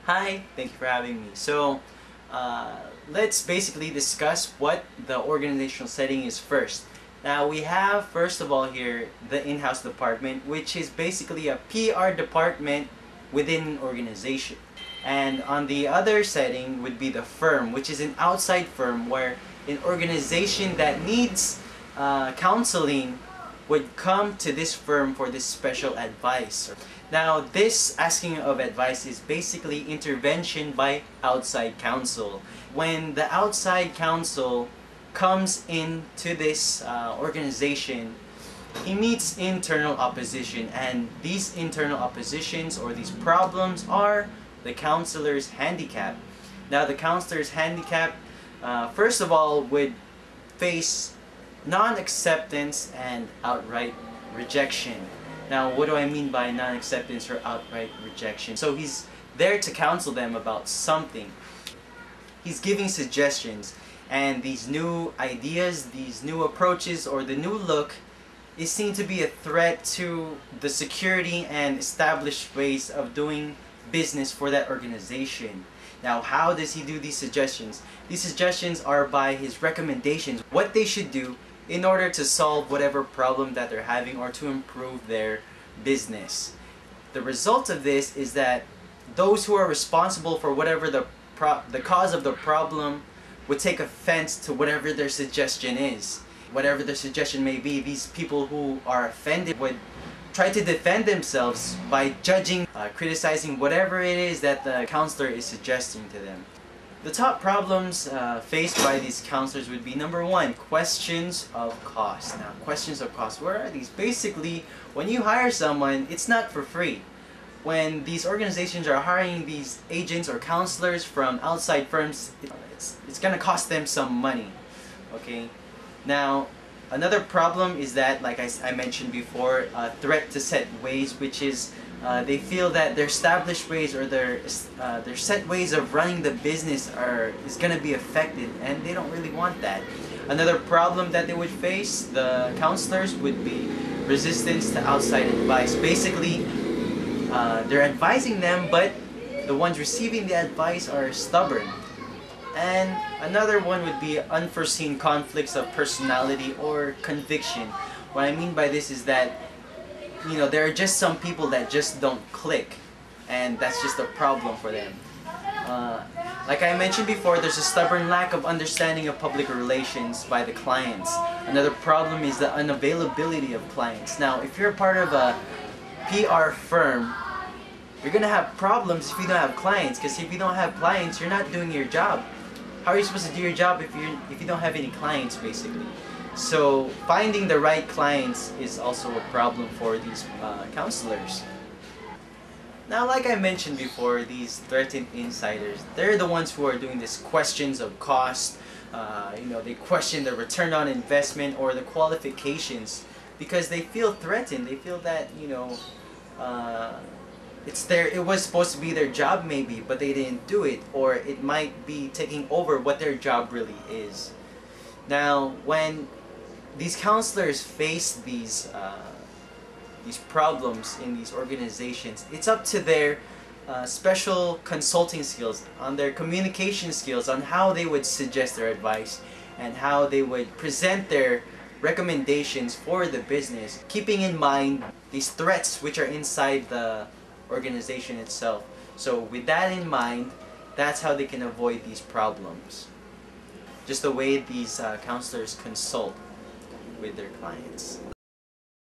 Hi, thank you for having me. Let's basically discuss what the organizational setting is first. Now we have first of all here the in-house department, which is basically a PR department within an organization. And on the other setting would be the firm, which is an outside firm where an organization that needs counseling would come to this firm for this special advice. Now, this asking of advice is basically intervention by outside counsel. When the outside counsel comes into this organization, he meets internal opposition, and these internal oppositions or these problems are the counselor's handicap. Now, the counselor's handicap, first of all, would face non-acceptance and outright rejection. Now, what do I mean by non-acceptance or outright rejection? So he's there to counsel them about something. He's giving suggestions, and these new ideas, these new approaches, or the new look is seen to be a threat to the security and established ways of doing business for that organization. Now, how does he do these suggestions? These suggestions are by his recommendations, what they should do in order to solve whatever problem that they're having or to improve their business. The result of this is that those who are responsible for whatever the cause of the problem would take offense to whatever their suggestion is. Whatever their suggestion may be, these people who are offended would try to defend themselves by judging, criticizing whatever it is that the counselor is suggesting to them. The top problems faced by these counselors would be number one, questions of cost. Now, questions of cost, what are these? Basically, when you hire someone, it's not for free. When these organizations are hiring these agents or counselors from outside firms, it's gonna cost them some money, okay? Now, another problem is that, like I mentioned before, a threat to set ways, which is they feel that their established ways or their set ways of running the business is going to be affected, and they don't really want that. Another problem that they would face, the counselors, would be resistance to outside advice. Basically, they're advising them, but the ones receiving the advice are stubborn. And another one would be unforeseen conflicts of personality or conviction. What I mean by this is that, you know, there are just some people that just don't click, and that's just a problem for them. Like I mentioned before, there's a stubborn lack of understanding of public relations by the clients. Another problem is the unavailability of clients. Now, if you're part of a PR firm, you're gonna have problems if you don't have clients, because if you don't have clients, you're not doing your job. How are you supposed to do your job if you don't have any clients, basically? So finding the right clients is also a problem for these counselors. Now, like I mentioned before, these threatened insiders, they're the ones who are doing these questions of cost. You know, they question the return on investment or the qualifications because they feel threatened. They feel that, you know, it was supposed to be their job maybe, but they didn't do it, or it might be taking over what their job really is. Now, when these counselors face these problems in these organizations, it's up to their special consulting skills, on their communication skills, on how they would suggest their advice and how they would present their recommendations for the business, keeping in mind these threats which are inside the organization itself. So with that in mind, that's how they can avoid these problems. Just the way these counselors consult with their clients.